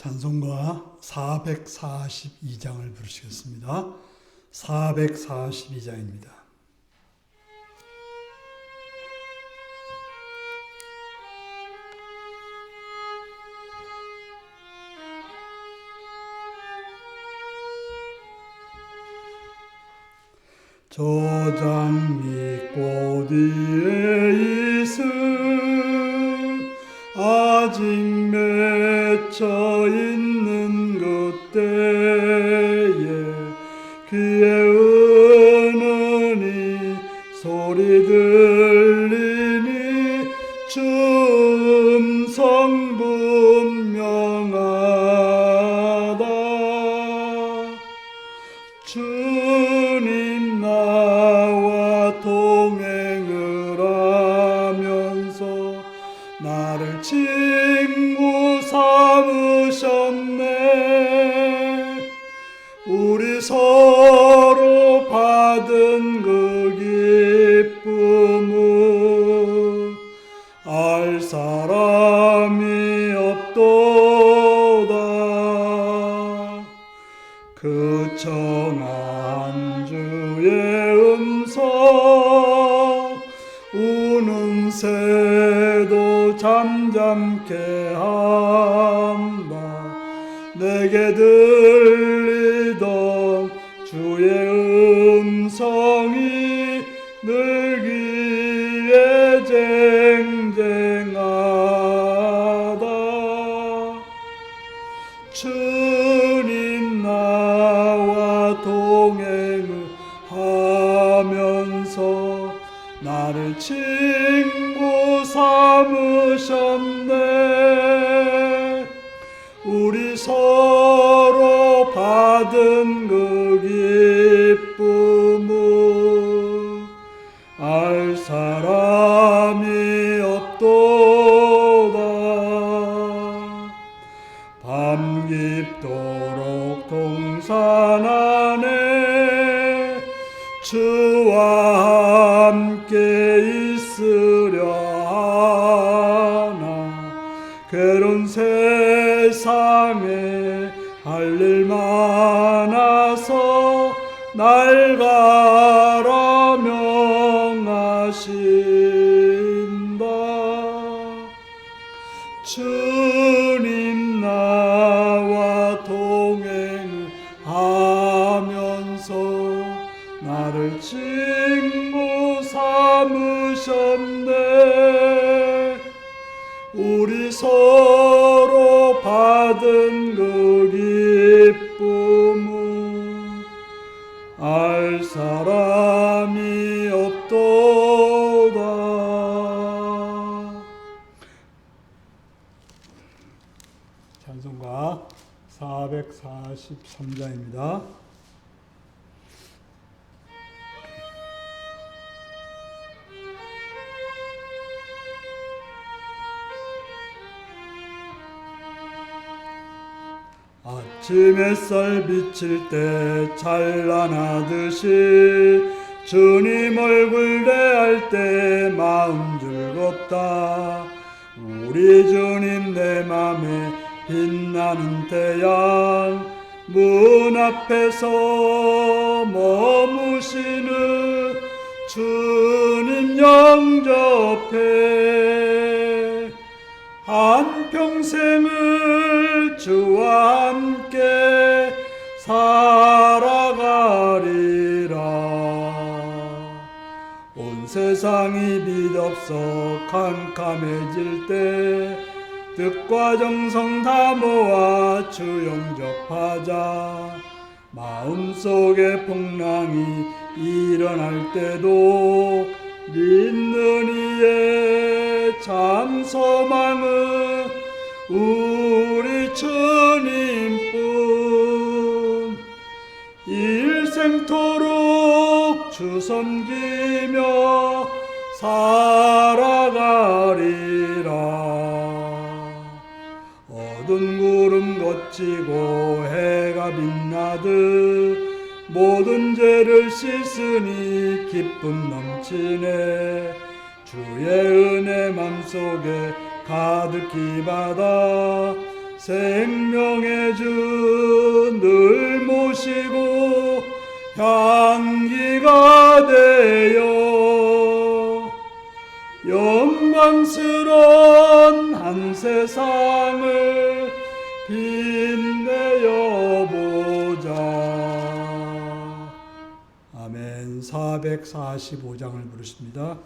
찬송가 442장을 부르시겠습니다. 442장입니다. 저장미 꽃 위에 있음 아직 맺혀 있는 그때에 귀에 은은히 소리 들리니 주 음성 분명하다. 주님 나와 동행을 하면서 나를 친구 삼으셨네. 우리 서로 받은 그 기쁨을 알 사람이 없도다. 그 청한 주의 음성 우는 새도 잠잠케 한다. 내게 들리던 주의 음성이 늘 귀에 쟁쟁하다. 주님 나와 동행을 하면서 나를 친구 삼으셨네. 우리 서로 받은 그 기쁨을 알 사람이 없도다. 밤 깊도록 동산 안에 주와 함께 있으려 하나. 괴로운 세상에 할 일 많아서 날 가라 명하신다. 주님 나와 동행을 하면서 나를 친구 삼으셨네. 우리 서로 받은 그 기쁨을 알 사람이 없도다. 찬송가 443장입니다. 아침 햇살 비칠 때 찬란하듯이 주님 얼굴 대할 때 마음 즐겁다. 우리 주님 내 맘에 빛나는 태양 문 앞에서 머무시는 주님 영접해 한평생을 주와 함께 살아가리라. 온 세상이 빛없어 캄캄해질 때 뜻과 정성 다 모아 주 영접하자. 마음속에 풍랑이 일어날 때도 믿는 이의 참 소망은 우리 주님뿐. 일생토록 주 섬기며 살아가리라. 어두운 구름 걷히고 해가 빛나듯 모든 죄를 씻으니 기쁨 넘치네. 주의 은혜 맘속에 가득히 받아 생명의 주 늘 모시고 향기가 되어 영광스러운 한 세상을 빛내어 보자. 아멘. 445장을 부르십니다.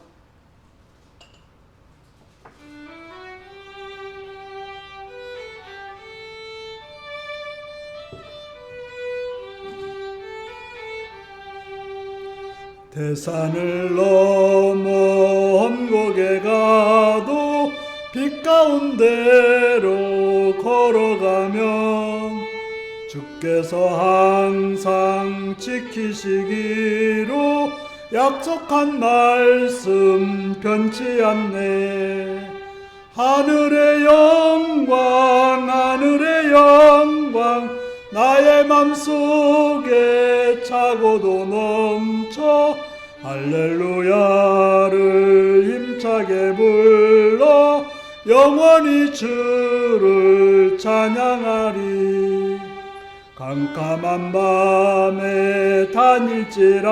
대산을 넘어 언곡에 가도 빛 가운데로 걸어가면 주께서 항상 지키시기로 약속한 말씀 변치 않네. 하늘의 영광 하늘의 영광 나의 맘속에 차고도 넘쳐 할렐루야를 힘차게 불러 영원히 주를 찬양하리. 깜깜한 밤에 다닐지라도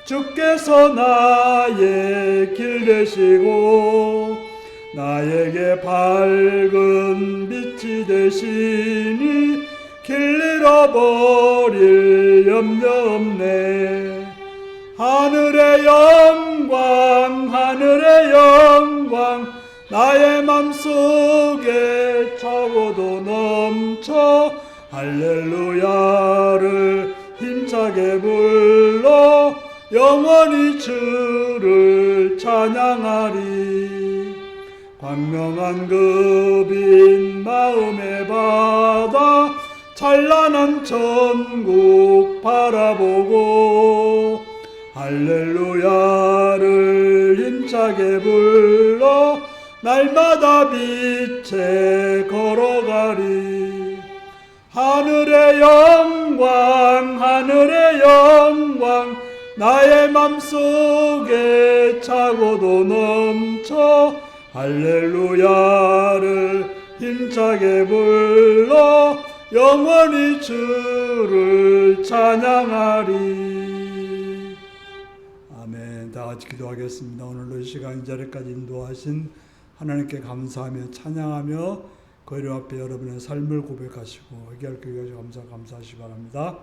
주께서 나의 길 되시고 나에게 밝은 빛이 되시니 길 잃어버릴 염려 없네. 하늘의 영광 하늘의 영광 나의 맘속에 차고도 넘쳐 할렐루야를 힘차게 불러 영원히 주를 찬양하리. 광명한 그 빛 마음의 바다 찬란한 천국 바라보고 할렐루야를 힘차게 불러 날마다 빛에 걸어가리. 하늘의 영광 하늘의 영광 나의 맘속에 차고도 넘쳐 할렐루야를 힘차게 불러 영원히 주를 찬양하리. 아멘. 다 같이 기도하겠습니다. 오늘도 이 시간 이 자리까지 인도하신 하나님께 감사하며 찬양하며 그 이름 앞에 여러분의 삶을 고백하시고 회개할 기회가 감사하시기 바랍니다.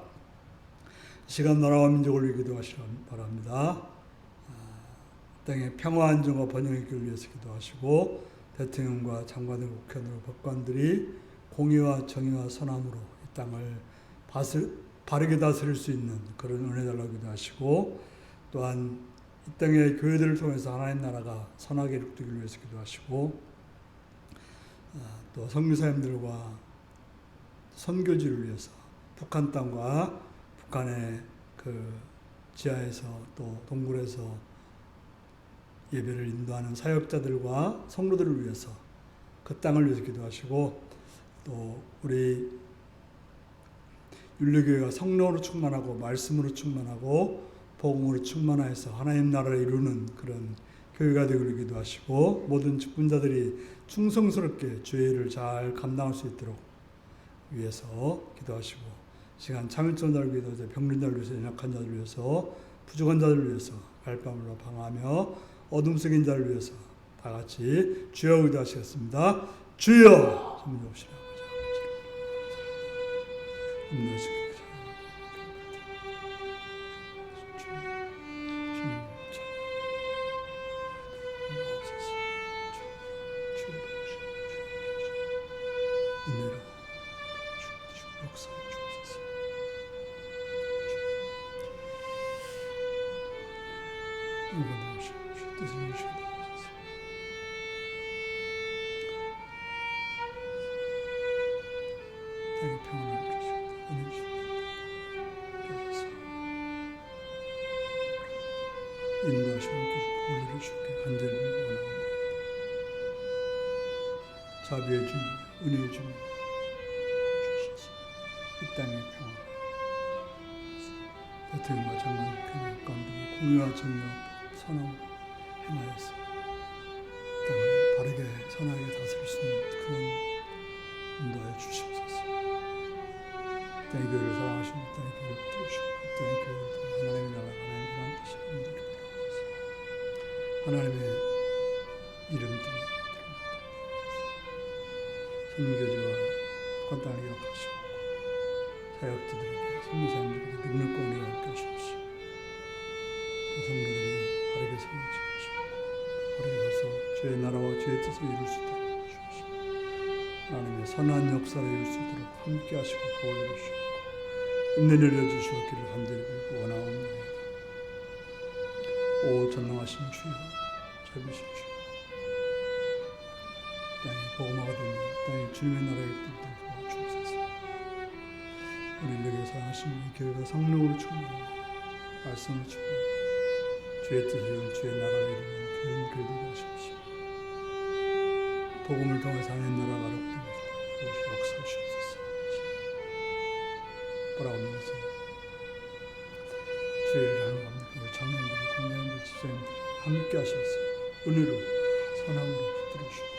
이 시간 나라와 민족을 위해 기도하시기 바랍니다. 땅의 평화 안정과 번영의 길을 위해서 기도하시고 대통령과 장관들, 국회의원들, 법관들이 공의와 정의와 선함으로 이 땅을 바르게 다스릴 수 있는 그런 은혜 달라고 기도하시고 또한 이 땅의 교회들을 통해서 하나님 나라가 선하게 이루어지기 위해서 기도하시고 또 선교사님들과 선교지를 위해서 북한 땅과 북한의 그 지하에서 또 동굴에서 예배를 인도하는 사역자들과 성도들을 위해서 그 땅을 위해서 기도하시고 또 우리 윤리교회가 성령으로 충만하고 말씀으로 충만하고 복음으로 충만해서 하나님 나라를 이루는 그런 교회가 되기를 기도하시고 모든 직분자들이 충성스럽게 주의 일을 잘 감당할 수 있도록 위해서 기도하시고 시간 참을전자를 위해서 병든 자를 위해서 연약한 자를 위해서 부족한 자를 위해서 갈밤으로 방하며 어둠 속인 자를 위해서 다 같이 주여 기도하시겠습니다. 주여 주님 오시라 땅의 평안을 주시고 은혜 주시옵소서. 인도하시고 우리를 주께 간절히 원합니다. 자비의 주님, 은혜의 주님 주셔서 이 땅의 평안, 대통령과 장관, 교회 가운데 공의와 정의와 선함을 행하여서 땅을 바르게 선하게 다스릴 수 있는 그런 땅의 교회를 사랑하시고 땅의 교회를 붙들으시고 땅의 교회를 통해 하나님의 나라가 하나님의 그런 뜻이 이루어지게 하옵소서. 하나님의 이름들이 선교지와 북한 땅을 기억하시고 사역자들에게 선교사님들에게 능력과 은혜가 함께 하시옵시고 또 성도들이 바르게 세워지게 하시고 바르게 서서 주의 나라와 주의 뜻을 이룰 수 있도록 해주시옵시고 하나님의 선한 역사를 이룰 수 있도록 함께 하시고 보호해 주시옵고 은혜 내려주시옵기를 간절히 빌고 원하옵나이다. 오 전능하신 주여 자비신 주여 땅이 복음화가 되며 땅이 주님의 나라의 뜻을 도와주옵소서. 우리에게 사랑하신 이 교회가 성령으로 충만하며 말씀을 충만하며 주의 뜻을 이룬 주의 나라를 이루는 그런 교회가 하십시오. 복음을 통해서 하나님 나라가 아름다운 것을 역사하시옵소서. 바라옵나서 주의 일을 하는 겁니다. 우리 장로님들, 공장님들, 집사님들이 함께 하셔서 은혜로 선함으로 붙들어주시고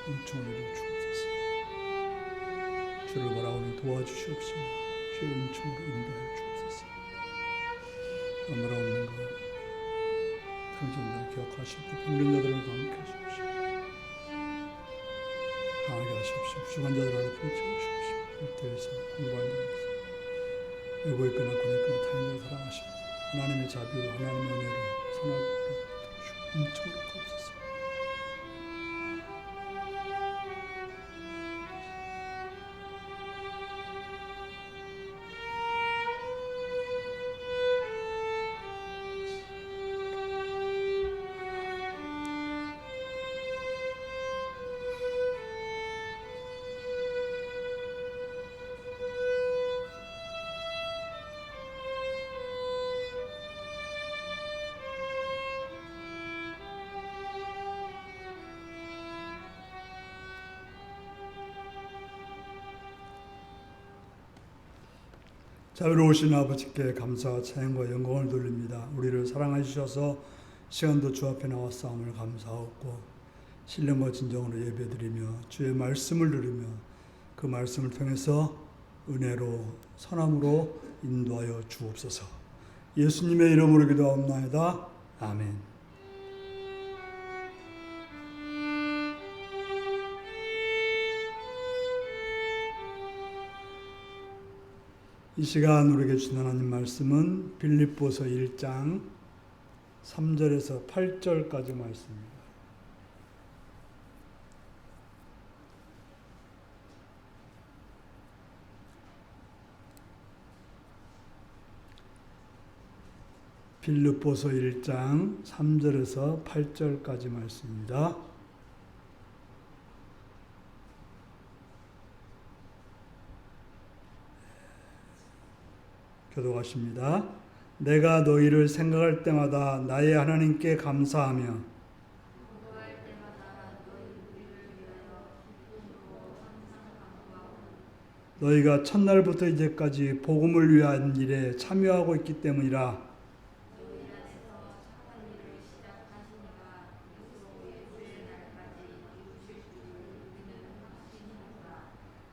은총을 이루어 주옵소서. 주를 바라오니 도와주시옵시며 주의 은총으로 인도하여 주옵소서. 바라옵는 것 평전자를 기억하실 때 병든자들과 함께 하십시오. 강하게 하십시오. 주관자들 하나 품쳐주십시오. 일대에서 공부하는 자에서 외고 있거나 군에 있거나 타인을 사랑하십니다. 하나님의 자비로 하나님의 은혜로 선하게 붙들어주시고 은총으로 갚소서. 자비로우신 아버지께 감사와 찬양과 영광을 돌립니다. 우리를 사랑하셔서 시간도 주 앞에 나와 싸움을 감사하고 신령과 진정으로 예배드리며 주의 말씀을 들으며 그 말씀을 통해서 은혜로 선함으로 인도하여 주옵소서. 예수님의 이름으로 기도하옵나이다. 아멘. 이 시간 우리에게 주신 하나님 말씀은 빌립보서 1장 3절에서 8절까지 말씀입니다. 빌립보서 1장 3절에서 8절까지 말씀입니다. 교독하십니다. 내가 너희를 생각할 때마다 나의 하나님께 감사하며 너희가 첫날부터 이제까지 복음을 위한 일에 참여하고 있기 때문이라.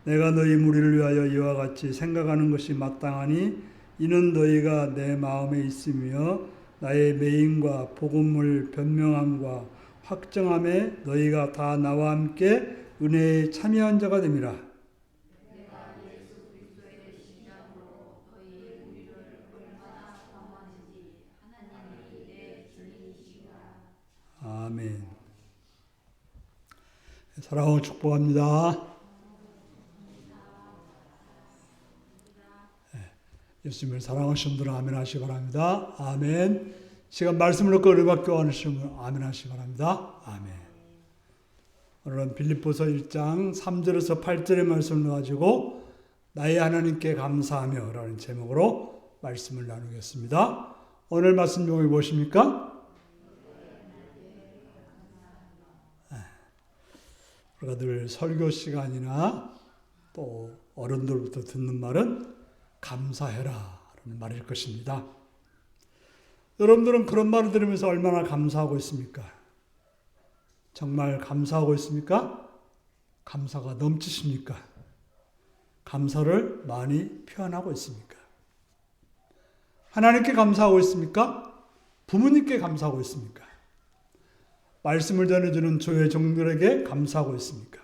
내가 너희 무리를 위하여 이와 같이 생각하는 것이 마땅하니 이는 너희가 내 마음에 있으며 나의 매임과 복음을 변명함과 확정함에 너희가 다 나와 함께 은혜에 참여한 자가 됨이라. 아멘. 사랑하고 축복합니다. 예수님을 사랑하시는 분들은 아멘 하시기 바랍니다. 아멘. 시간 말씀을 놓고 은혜받기 원하시는 분은 아멘 하시기 바랍니다. 아멘. 오늘은 빌립보서 1장 3절에서 8절의 말씀을 가지고 나의 하나님께 감사하며 라는 제목으로 말씀을 나누겠습니다. 오늘 말씀 제목이 무엇입니까? 우리가 늘 설교 시간이나 또 어른들부터 듣는 말은 감사해라 라는 말일 것입니다. 여러분들은 그런 말을 들으면서 얼마나 감사하고 있습니까? 정말 감사하고 있습니까? 감사가 넘치십니까? 감사를 많이 표현하고 있습니까? 하나님께 감사하고 있습니까? 부모님께 감사하고 있습니까? 말씀을 전해주는 교회 종들에게 감사하고 있습니까?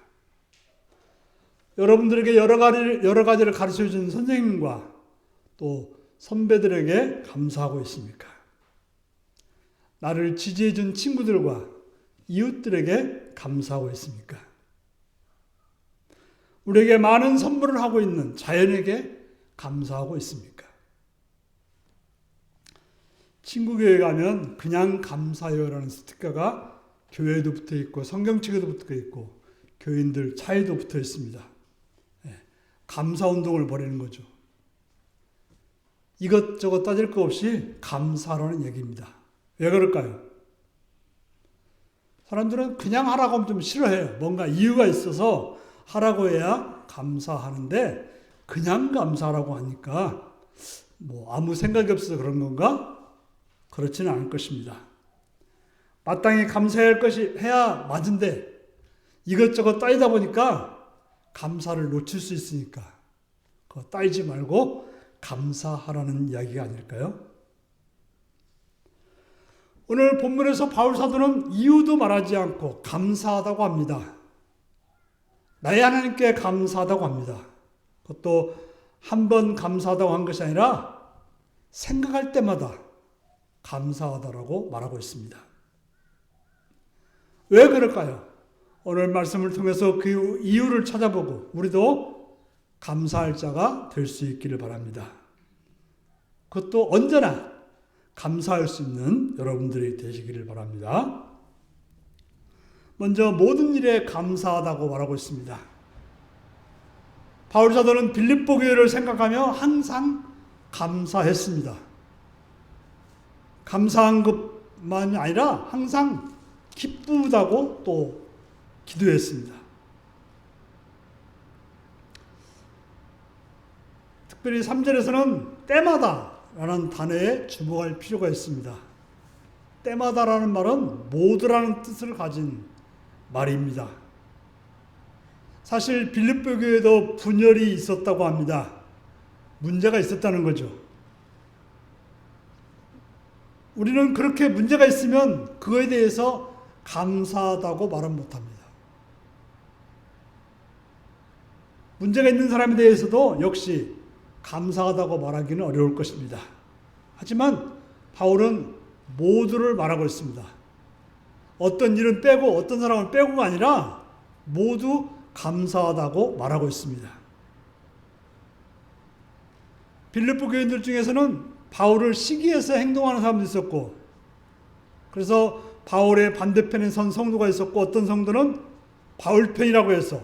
여러분들에게 여러 가지를 가르쳐준 선생님과 또 선배들에게 감사하고 있습니까? 나를 지지해준 친구들과 이웃들에게 감사하고 있습니까? 우리에게 많은 선물을 하고 있는 자연에게 감사하고 있습니까? 친구교회 가면 그냥 감사해요라는 스티커가 교회에도 붙어 있고 성경책에도 붙어 있고 교인들 차에도 붙어 있습니다. 감사운동을 벌이는 거죠. 이것저것 따질 거 없이 감사라는 얘기입니다. 왜 그럴까요? 사람들은 그냥 하라고 하면 좀 싫어해요. 뭔가 이유가 있어서 하라고 해야 감사하는데 그냥 감사하라고 하니까 뭐 아무 생각이 없어서 그런 건가? 그렇지는 않을 것입니다. 마땅히 감사해야 할 것이 해야 맞은데 이것저것 따지다 보니까 감사를 놓칠 수 있으니까 그거 따지지 말고 감사하라는 이야기가 아닐까요? 오늘 본문에서 바울 사도는 이유도 말하지 않고 감사하다고 합니다. 나의 하나님께 감사하다고 합니다. 그것도 한 번 감사하다고 한 것이 아니라 생각할 때마다 감사하다라고 말하고 있습니다. 왜 그럴까요? 오늘 말씀을 통해서 그 이유를 찾아보고 우리도 감사할 자가 될 수 있기를 바랍니다. 그것도 언제나 감사할 수 있는 여러분들이 되시기를 바랍니다. 먼저 모든 일에 감사하다고 말하고 있습니다. 바울 사도는 빌립보 교회를 생각하며 항상 감사했습니다. 감사한 것만이 아니라 항상 기쁘다고 또 기도했습니다. 특별히 3절에서는 때마다 라는 단어에 주목할 필요가 있습니다. 때마다라는 말은 모두라는 뜻을 가진 말입니다. 사실 빌립보 교회도 분열이 있었다고 합니다. 문제가 있었다는 거죠. 우리는 그렇게 문제가 있으면 그거에 대해서 감사하다고 말은 못합니다. 문제가 있는 사람에 대해서도 역시 감사하다고 말하기는 어려울 것입니다. 하지만 바울은 모두를 말하고 있습니다. 어떤 일은 빼고 어떤 사람은 빼고가 아니라 모두 감사하다고 말하고 있습니다. 빌립보 교인들 중에서는 바울을 시기해서 행동하는 사람도 있었고, 그래서 바울의 반대편에 선 성도가 있었고, 어떤 성도는 바울 편이라고 해서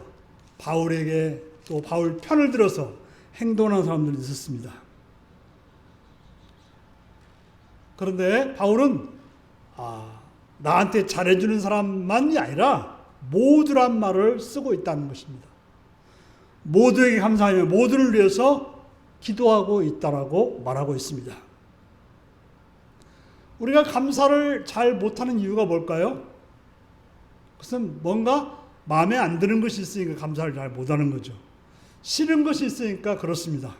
바울에게 또 바울 편을 들어서 행동하는 사람들이 있었습니다. 그런데 바울은 나한테 잘해주는 사람만이 아니라 모두란 말을 쓰고 있다는 것입니다. 모두에게 감사하며 모두를 위해서 기도하고 있다라고 말하고 있습니다. 우리가 감사를 잘 못하는 이유가 뭘까요? 그것은 뭔가 마음에 안 드는 것이 있으니까 감사를 잘 못하는 거죠. 싫은 것이 있으니까 그렇습니다.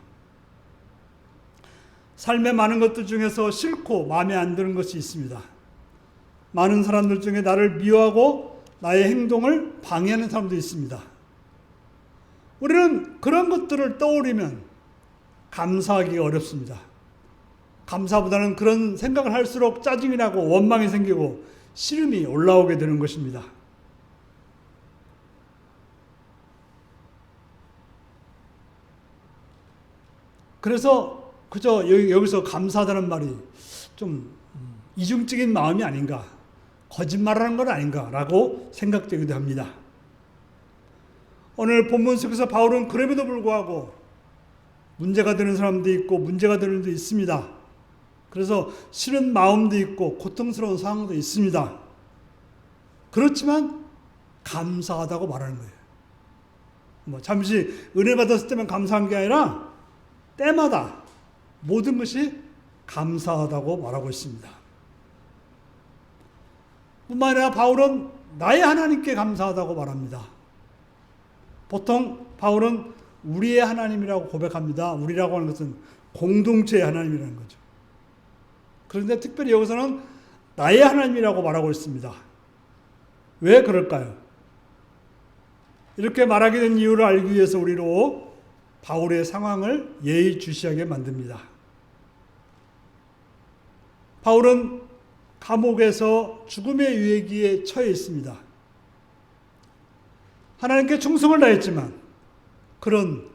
삶의 많은 것들 중에서 싫고 마음에 안 드는 것이 있습니다. 많은 사람들 중에 나를 미워하고 나의 행동을 방해하는 사람도 있습니다. 우리는 그런 것들을 떠올리면 감사하기가 어렵습니다. 감사보다는 그런 생각을 할수록 짜증이 나고 원망이 생기고 싫음이 올라오게 되는 것입니다. 그래서 그저 여기서 감사하다는 말이 좀 이중적인 마음이 아닌가, 거짓말하는 건 아닌가라고 생각되기도 합니다. 오늘 본문 속에서 바울은 그럼에도 불구하고 문제가 되는 사람도 있고 문제가 되는 사람도 있습니다. 그래서 싫은 마음도 있고 고통스러운 상황도 있습니다. 그렇지만 감사하다고 말하는 거예요. 잠시 은혜 받았을 때만 감사한 게 아니라 때마다 모든 것이 감사하다고 말하고 있습니다. 뿐만 아니라 바울은 나의 하나님께 감사하다고 말합니다. 보통 바울은 우리의 하나님이라고 고백합니다. 우리라고 하는 것은 공동체의 하나님이라는 거죠. 그런데 특별히 여기서는 나의 하나님이라고 말하고 있습니다. 왜 그럴까요? 이렇게 말하게 된 이유를 알기 위해서 우리로 바울의 상황을 예의주시하게 만듭니다. 바울은 감옥에서 죽음의 위기에 처해 있습니다. 하나님께 충성을 다했지만 그런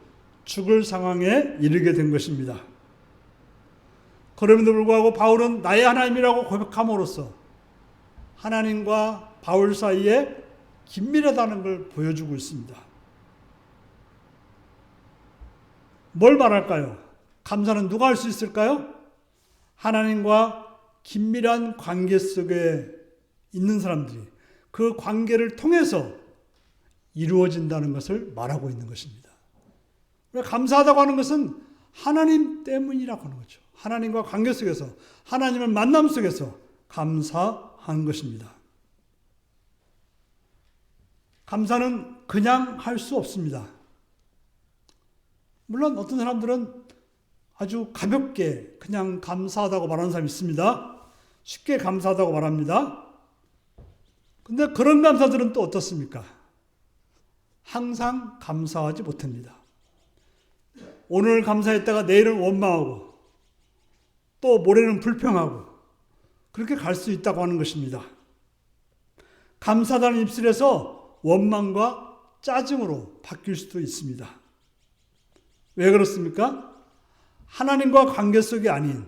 죽을 상황에 이르게 된 것입니다. 그럼에도 불구하고 바울은 나의 하나님이라고 고백함으로써 하나님과 바울 사이에 긴밀하다는 걸 보여주고 있습니다. 뭘 말할까요? 감사는 누가 할 수 있을까요? 하나님과 긴밀한 관계 속에 있는 사람들이 그 관계를 통해서 이루어진다는 것을 말하고 있는 것입니다. 감사하다고 하는 것은 하나님 때문이라고 하는 거죠. 하나님과 관계 속에서, 하나님을 만남 속에서 감사하는 것입니다. 감사는 그냥 할 수 없습니다. 물론 어떤 사람들은 아주 가볍게 그냥 감사하다고 말하는 사람이 있습니다. 쉽게 감사하다고 말합니다. 근데 그런 감사들은 또 어떻습니까? 항상 감사하지 못합니다. 오늘 감사했다가 내일은 원망하고 또 모레는 불평하고 그렇게 갈 수 있다고 하는 것입니다. 감사하다는 입술에서 원망과 짜증으로 바뀔 수도 있습니다. 왜 그렇습니까? 하나님과 관계 속이 아닌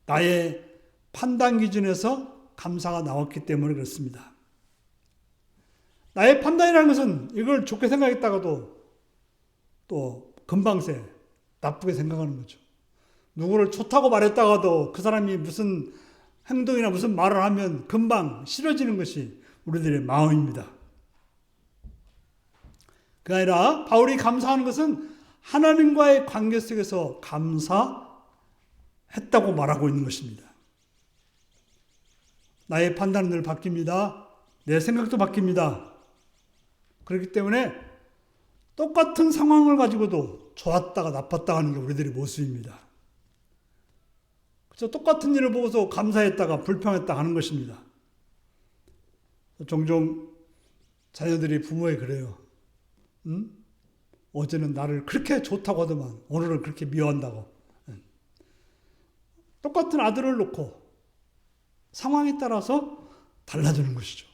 나의 판단 기준에서 감사가 나왔기 때문에 그렇습니다. 나의 판단이라는 것은 이걸 좋게 생각했다가도 또 금방새 나쁘게 생각하는 거죠. 누구를 좋다고 말했다가도 그 사람이 무슨 행동이나 무슨 말을 하면 금방 싫어지는 것이 우리들의 마음입니다. 그게 아니라 바울이 감사하는 것은 하나님과의 관계 속에서 감사했다고 말하고 있는 것입니다. 나의 판단은 늘 바뀝니다. 내 생각도 바뀝니다. 그렇기 때문에 똑같은 상황을 가지고도 좋았다가 나빴다가 하는 게 우리들의 모습입니다. 그래서 똑같은 일을 보고서 감사했다가 불평했다 하는 것입니다. 종종 자녀들이 부모에 그래요. 어제는 나를 그렇게 좋다고 하더만 오늘은 그렇게 미워한다고. 똑같은 아들을 놓고 상황에 따라서 달라지는 것이죠.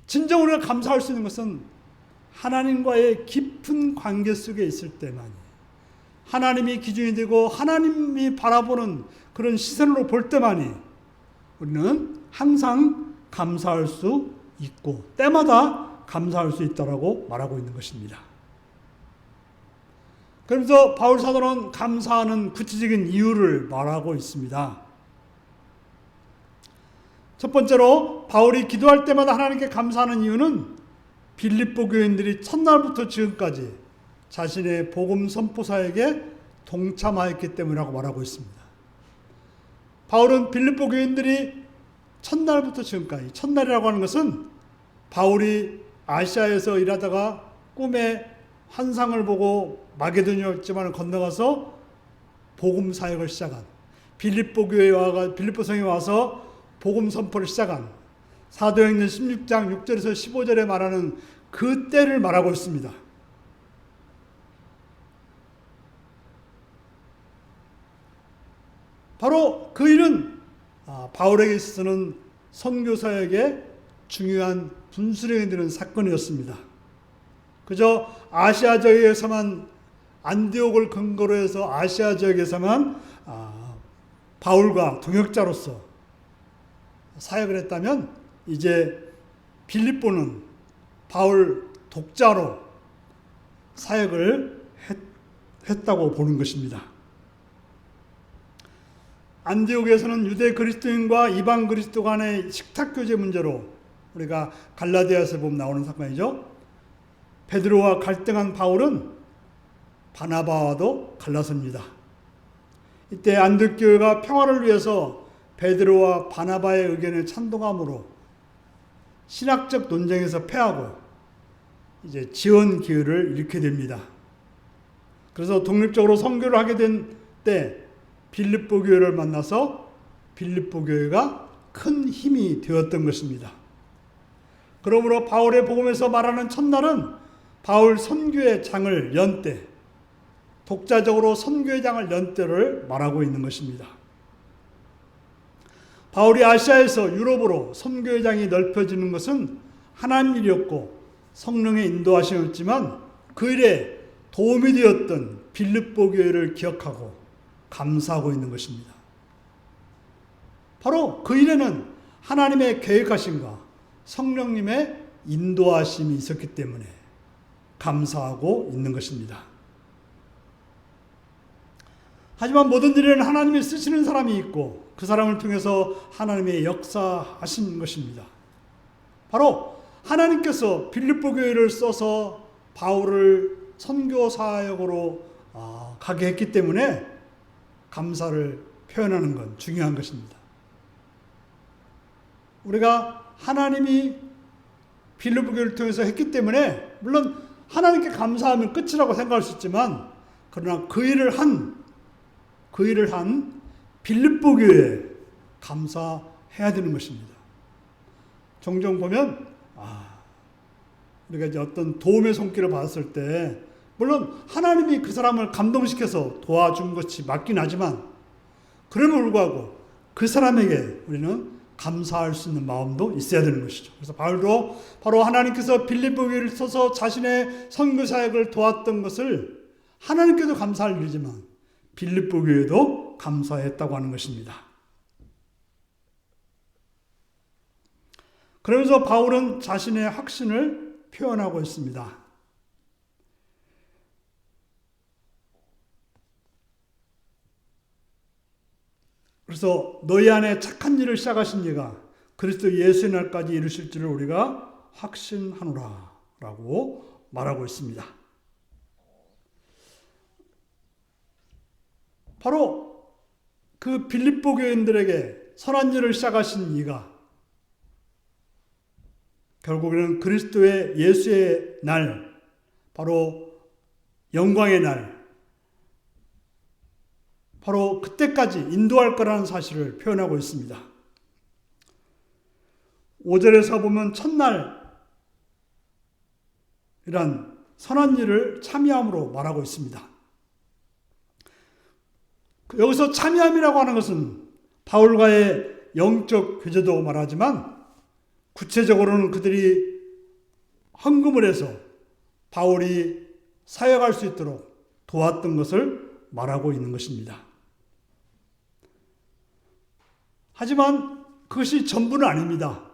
진정 우리가 감사할 수 있는 것은 하나님과의 깊은 관계 속에 있을 때만이, 하나님이 기준이 되고 하나님이 바라보는 그런 시선으로 볼 때만이 우리는 항상 감사할 수 있고 때마다 감사할 수 있다라고 말하고 있는 것입니다. 그러면서 바울 사도는 감사하는 구체적인 이유를 말하고 있습니다. 첫 번째로 바울이 기도할 때마다 하나님께 감사하는 이유는 빌립보 교인들이 첫날부터 지금까지 자신의 복음 선포 사역에 동참하였기 때문이라고 말하고 있습니다. 바울은 빌립보 교인들이 첫날부터 지금까지, 첫날이라고 하는 것은 바울이 아시아에서 일하다가 꿈에 환상을 보고 마게도니아 지방을 건너가서 복음 사역을 시작한, 빌립보 성에 와서 복음 선포를 시작한 사도행전 16장 6절에서 15절에 말하는 그 때를 말하고 있습니다. 바로 그 일은 바울에게 있어서는 선교 사역의 중요한 분수령이 되는 사건이었습니다. 그저 아시아 지역에서만, 안디옥을 근거로 해서 아시아 지역에서만 바울과 동역자로서 사역을 했다면 이제 빌립보는 바울 독자로 사역을 했다고 보는 것입니다. 안디옥에서는 유대 그리스도인과 이방 그리스도 간의 식탁 교제 문제로, 우리가 갈라디아서 보면 나오는 사건이죠. 베드로와 갈등한 바울은 바나바와도 갈라섭니다. 이때 안디옥교회가 평화를 위해서 베드로와 바나바의 의견에 찬동함으로 신학적 논쟁에서 패하고 이제 지원 기회를 잃게 됩니다. 그래서 독립적으로 선교를 하게 된 때 빌립보 교회를 만나서 빌립보 교회가 큰 힘이 되었던 것입니다. 그러므로 바울의 복음에서 말하는 첫날은 바울 선교의 장을 연 때, 독자적으로 선교의 장을 연 때를 말하고 있는 것입니다. 바울이 아시아에서 유럽으로 선교의 장이 넓혀지는 것은 하나님 일이었고 성령의 인도하심이었지만 그 일에 도움이 되었던 빌립보 교회를 기억하고 감사하고 있는 것입니다. 바로 그 일에는 하나님의 계획하심과 성령님의 인도하심이 있었기 때문에 감사하고 있는 것입니다. 하지만 모든 일에는 하나님이 쓰시는 사람이 있고 그 사람을 통해서 하나님의 역사하신 것입니다. 바로 하나님께서 빌립보 교회를 써서 바울을 선교 사역으로 가게 했기 때문에 감사를 표현하는 건 중요한 것입니다. 우리가 하나님이 빌립보 교회를 통해서 했기 때문에 물론 하나님께 감사하면 끝이라고 생각할 수 있지만 그러나 그 일을 한 빌립보 교회에 감사해야 되는 것입니다. 종종 보면 우리가 이제 어떤 도움의 손길을 받았을 때 물론 하나님이 그 사람을 감동시켜서 도와준 것이 맞긴 하지만 그럼에도 불구하고 그 사람에게 우리는 감사할 수 있는 마음도 있어야 되는 것이죠. 그래서 바울도 바로 하나님께서 빌립보 교회를 써서 자신의 선교 사역을 도왔던 것을 하나님께도 감사할 일이지만 빌립보 교회도 감사했다고 하는 것입니다. 그러면서 바울은 자신의 확신을 표현하고 있습니다. 그래서 너희 안에 착한 일을 시작하신 이가 그리스도 예수의 날까지 이루실 줄을 우리가 확신하노라 라고 말하고 있습니다. 바로 그 빌립보 교인들에게 선한 일을 시작하신 이가 결국에는 그리스도의 예수의 날, 바로 영광의 날, 바로 그때까지 인도할 거라는 사실을 표현하고 있습니다. 5절에서 보면 첫날이란 선한 일을 참여함으로 말하고 있습니다. 여기서 참여함이라고 하는 것은 바울과의 영적 교제도 말하지만 구체적으로는 그들이 헌금을 해서 바울이 사역할 수 있도록 도왔던 것을 말하고 있는 것입니다. 하지만 그것이 전부는 아닙니다.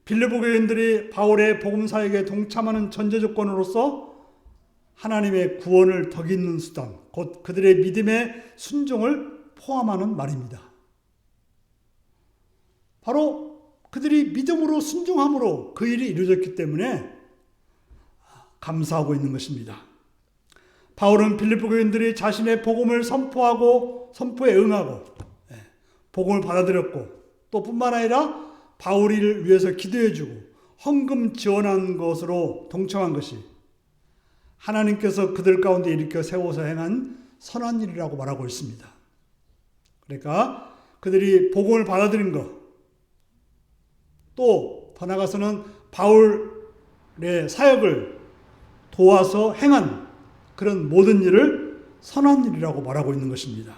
빌립보 교인들이 바울의 복음 사역에 동참하는 전제 조건으로서 하나님의 구원을 덕잇는 수단, 곧 그들의 믿음의 순종을 포함하는 말입니다. 바로 그들이 믿음으로 순종함으로 그 일이 이루어졌기 때문에 감사하고 있는 것입니다. 바울은 빌립보 교인들이 자신의 복음을 선포하고 선포에 응하고 복음을 받아들였고 또 뿐만 아니라 바울이를 위해서 기도해주고 헌금 지원한 것으로 동참한 것이 하나님께서 그들 가운데 일으켜 세워서 행한 선한 일이라고 말하고 있습니다. 그러니까 그들이 복음을 받아들인 것, 또 더 나아가서는 바울의 사역을 도와서 행한 그런 모든 일을 선한 일이라고 말하고 있는 것입니다.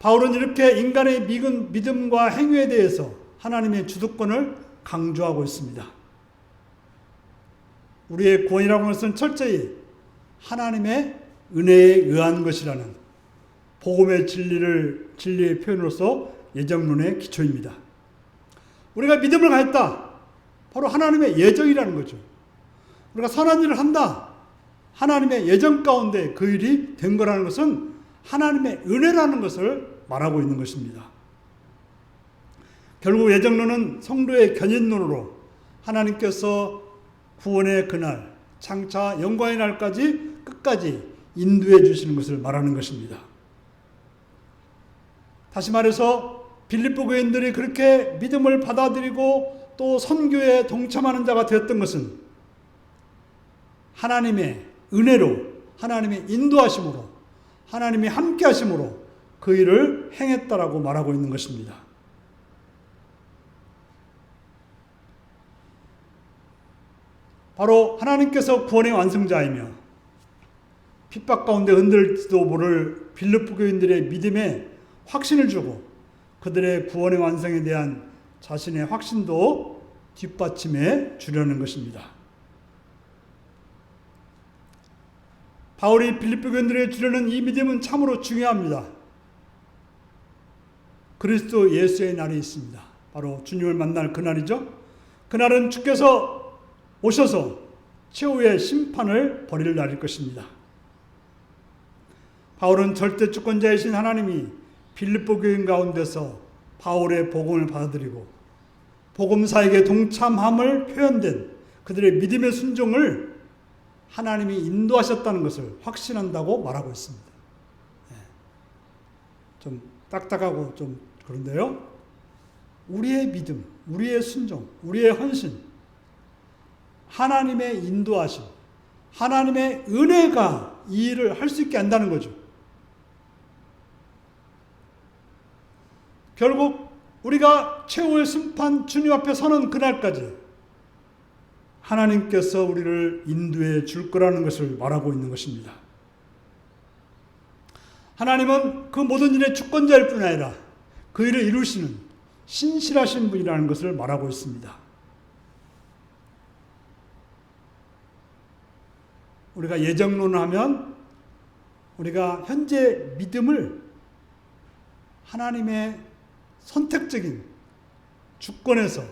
바울은 이렇게 인간의 믿음과 행위에 대해서 하나님의 주도권을 강조하고 있습니다. 우리의 구원이라고 하는 것은 철저히 하나님의 은혜에 의한 것이라는 복음의 진리의 표현으로서 예정론의 기초입니다. 우리가 믿음을 가졌다. 바로 하나님의 예정이라는 거죠. 우리가 선한 일을 한다. 하나님의 예정 가운데 그 일이 된 거라는 것은 하나님의 은혜라는 것을 말하고 있는 것입니다. 결국 예정론은 성도의 견인론으로 하나님께서 구원의 그날, 장차 영광의 날까지 끝까지 인도해 주시는 것을 말하는 것입니다. 다시 말해서 빌립보 교인들이 그렇게 믿음을 받아들이고 또 선교에 동참하는 자가 되었던 것은 하나님의 은혜로, 하나님의 인도하심으로, 하나님의 함께하심으로 그 일을 행했다라고 말하고 있는 것입니다. 바로 하나님께서 구원의 완성자이며 핍박 가운데 흔들지도 모를 빌립보 교인들의 믿음에 확신을 주고 그들의 구원의 완성에 대한 자신의 확신도 뒷받침해 주려는 것입니다. 바울이 빌립보 교인들에게 주려는 이 믿음은 참으로 중요합니다. 그리스도 예수의 날이 있습니다. 바로 주님을 만날 그날이죠. 그날은 주께서 오셔서 최후의 심판을 벌일 날일 것입니다. 바울은 절대 주권자이신 하나님이 빌립보 교인 가운데서 바울의 복음을 받아들이고 복음사에게 동참함을 표현된 그들의 믿음의 순종을 하나님이 인도하셨다는 것을 확신한다고 말하고 있습니다. 좀 딱딱하고 좀 그런데요. 우리의 믿음, 우리의 순종, 우리의 헌신, 하나님의 인도하심, 하나님의 은혜가 이 일을 할 수 있게 한다는 거죠. 결국 우리가 최후의 심판 주님 앞에 서는 그날까지 하나님께서 우리를 인도해 줄 거라는 것을 말하고 있는 것입니다. 하나님은 그 모든 일의 주권자일 뿐 아니라 그 일을 이루시는 신실하신 분이라는 것을 말하고 있습니다. 우리가 예정론을 하면 우리가 현재 믿음을 하나님의 선택적인 주권에서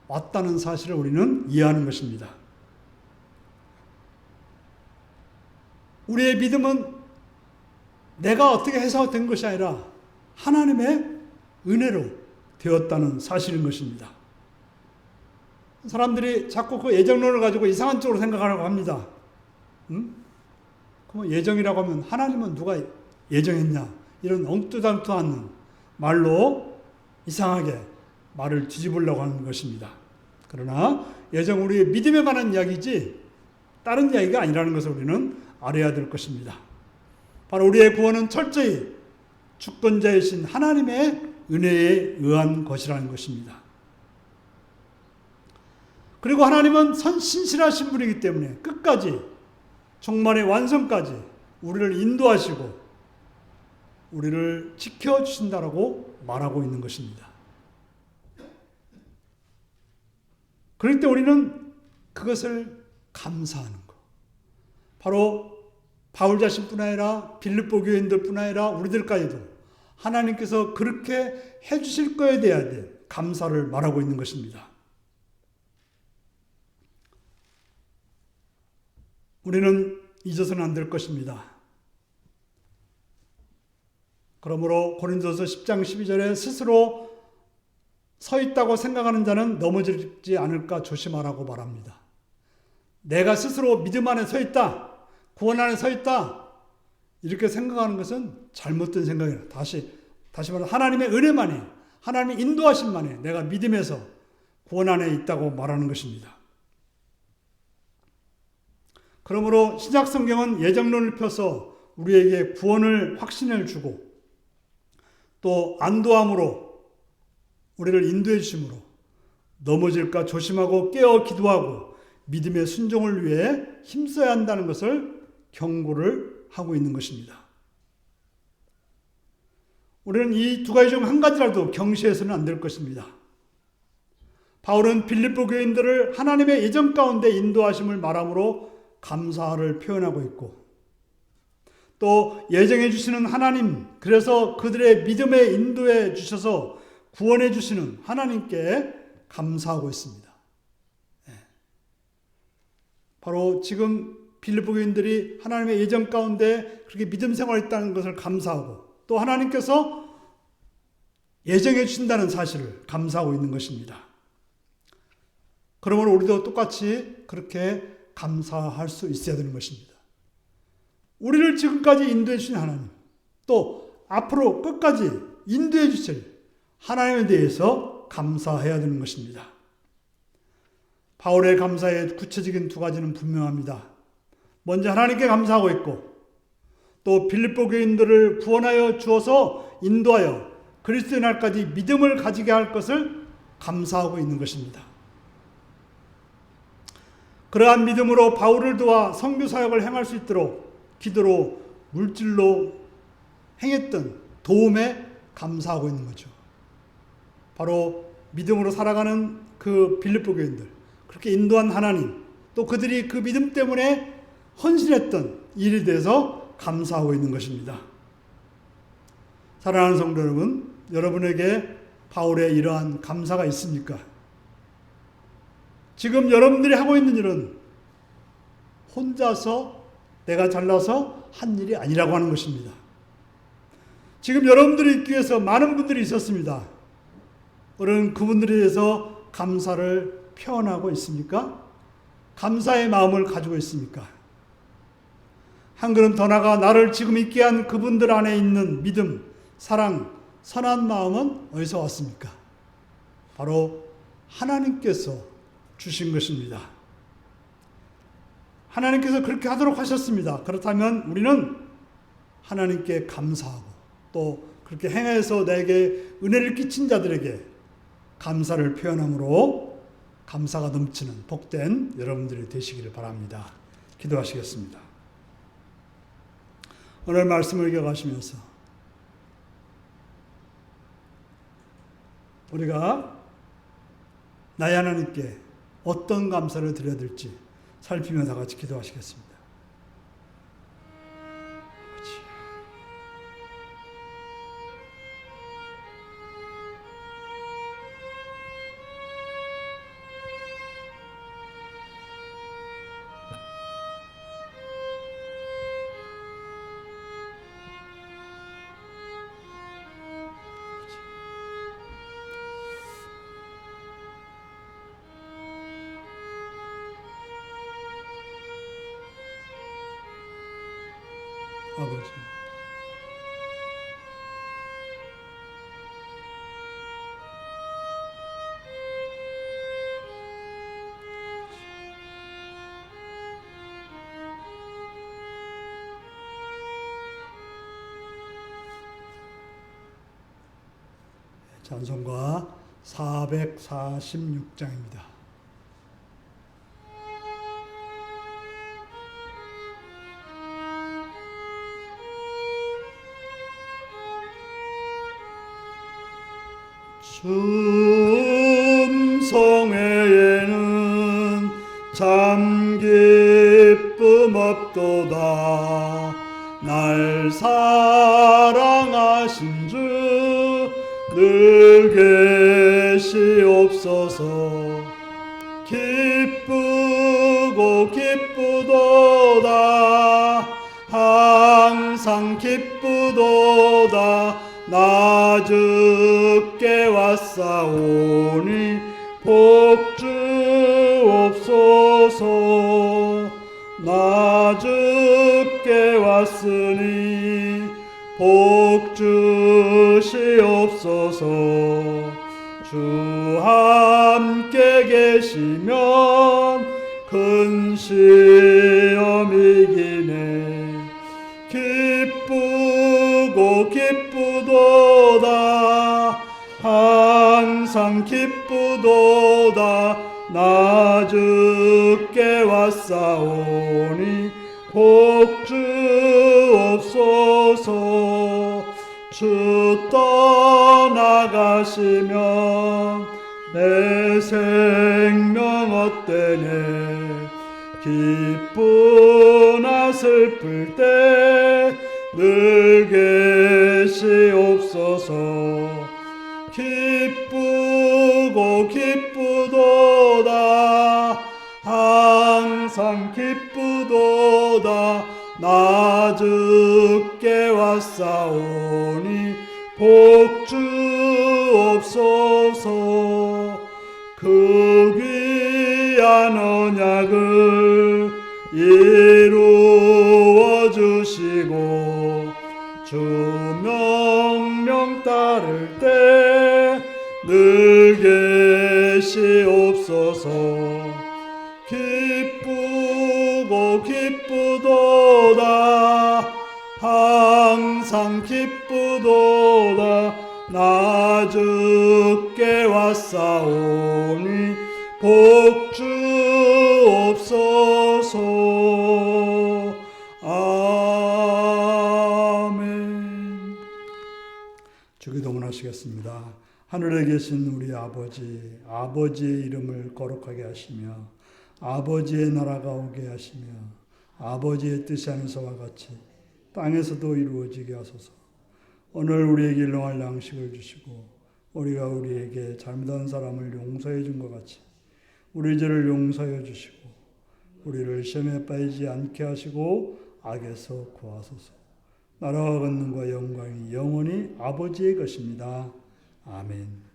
왔다는 사실을 우리는 이해하는 것입니다. 우리의 믿음은 내가 어떻게 해서 된 것이 아니라 하나님의 은혜로 되었다는 사실인 것입니다. 사람들이 자꾸 그 예정론을 가지고 이상한 쪽으로 생각하려고 합니다. 그럼 예정이라고 하면 하나님은 누가 예정했냐? 이런 엉뚱장투 않는 말로 이상하게 말을 뒤집으려고 하는 것입니다. 그러나 예정 우리의 믿음에 관한 이야기지 다른 이야기가 아니라는 것을 우리는 알아야 될 것입니다. 바로 우리의 구원은 철저히 주권자이신 하나님의 은혜에 의한 것이라는 것입니다. 그리고 하나님은 신실하신 분이기 때문에 끝까지 종말의 완성까지 우리를 인도하시고 우리를 지켜주신다라고 말하고 있는 것입니다. 그럴 때 우리는 그것을 감사하는 것. 바로 바울 자신뿐 아니라 빌립보 교인들뿐 아니라 우리들까지도 하나님께서 그렇게 해주실 거에 대한 감사를 말하고 있는 것입니다. 우리는 잊어서는 안 될 것입니다. 그러므로 고린도서 10장 12절에 스스로 서 있다고 생각하는 자는 넘어지지 않을까 조심하라고 말합니다. 내가 스스로 믿음 안에 서 있다, 구원 안에 서 있다, 이렇게 생각하는 것은 잘못된 생각이에요. 다시 말해 하나님의 은혜만이, 하나님의 인도하심만이 내가 믿음에서 구원 안에 있다고 말하는 것입니다. 그러므로 신약 성경은 예정론을 펴서 우리에게 구원을 확신을 주고 또 안도함으로 우리를 인도해 주심으로 넘어질까 조심하고 깨어 기도하고 믿음의 순종을 위해 힘써야 한다는 것을 경고를 하고 있는 것입니다. 우리는 이 두 가지 중 한 가지라도 경시해서는 안 될 것입니다. 바울은 빌립보 교인들을 하나님의 예정 가운데 인도하심을 말함으로 감사를 표현하고 있고 또 예정해 주시는 하나님, 그래서 그들의 믿음에 인도해 주셔서 구원해 주시는 하나님께 감사하고 있습니다. 바로 지금 빌립보 교인들이 하나님의 예정 가운데 그렇게 믿음 생활을 했다는 것을 감사하고 또 하나님께서 예정해 주신다는 사실을 감사하고 있는 것입니다. 그러므로 우리도 똑같이 그렇게 감사할 수 있어야 되는 것입니다. 우리를 지금까지 인도해 주신 하나님, 또 앞으로 끝까지 인도해 주실 하나님에 대해서 감사해야 되는 것입니다. 바울의 감사의 구체적인 두 가지는 분명합니다. 먼저 하나님께 감사하고 있고, 또 빌립보 교인들을 구원하여 주어서 인도하여 그리스도의 날까지 믿음을 가지게 할 것을 감사하고 있는 것입니다. 그러한 믿음으로 바울을 도와 선교 사역을 행할 수 있도록 기도로 물질로 행했던 도움에 감사하고 있는 거죠. 바로 믿음으로 살아가는 그 빌립보 교인들, 그렇게 인도한 하나님, 또 그들이 그 믿음 때문에 헌신했던 일에 대해서 감사하고 있는 것입니다. 사랑하는 성도 여러분, 여러분에게 바울의 이러한 감사가 있습니까? 지금 여러분들이 하고 있는 일은 혼자서 내가 잘나서 한 일이 아니라고 하는 것입니다. 지금 여러분들이 있기 위해서 많은 분들이 있었습니다. 우리는 그분들에 대해서 감사를 표현하고 있습니까? 감사의 마음을 가지고 있습니까? 한 걸음 더 나아가 나를 지금 있게 한 그분들 안에 있는 믿음, 사랑, 선한 마음은 어디서 왔습니까? 바로 하나님께서 주신 것입니다. 하나님께서 그렇게 하도록 하셨습니다. 그렇다면 우리는 하나님께 감사하고 또 그렇게 행해서 내게 은혜를 끼친 자들에게 감사를 표현함으로 감사가 넘치는 복된 여러분들이 되시기를 바랍니다. 기도하시겠습니다. 오늘 말씀을 기억하시면서 우리가 나의 하나님께 어떤 감사를 드려야 될지 살피며 다 같이 기도하시겠습니다. 아버지, 찬송가 446장입니다. 음성회에는 참 기쁨 없도다. 날 사랑하신 주 늘 계시옵소서. 기쁘고 기쁘도다. 항상 기쁘도다. 나 주께 왔사오니 복 주옵소서. 나 주께 왔으니 복 주시옵소서. 주 함께 계시면 큰 시험 이기네. 기쁘고 기쁘도다. 항상 기쁘도다. 나 주께 왔사오니 복 주옵소서. 주 떠나가시면 내 생명 헛되네. 기쁘나 슬플 때 늘 계시옵소서. 기쁘고 기쁘도다. 항상 기쁘도다. 나 주께 왔사오니 복 주옵소서. 그 귀한 언약을 이루어 주시고 주 명령 따를 때 늘 계시옵소서. 기쁘고 기쁘도다 항상 기쁘도다 나 주께 왔사오니 복 주옵소서. 아멘. 주기도문 하시겠습니다. 하늘에 계신 우리 아버지, 아버지의 이름을 거룩하게 하시며 아버지의 나라가 오게 하시며 아버지의 뜻이 하늘에서와 같이 땅에서도 이루어지게 하소서. 오늘 우리에게 일용할 양식을 주시고 우리가 우리에게 잘못한 사람을 용서해 준 것 같이 우리 죄를 용서해 주시고 우리를 시험에 빠지지 않게 하시고 악에서 구하소서. 나라와 권능과 영광이 영원히 아버지의 것입니다. 아멘.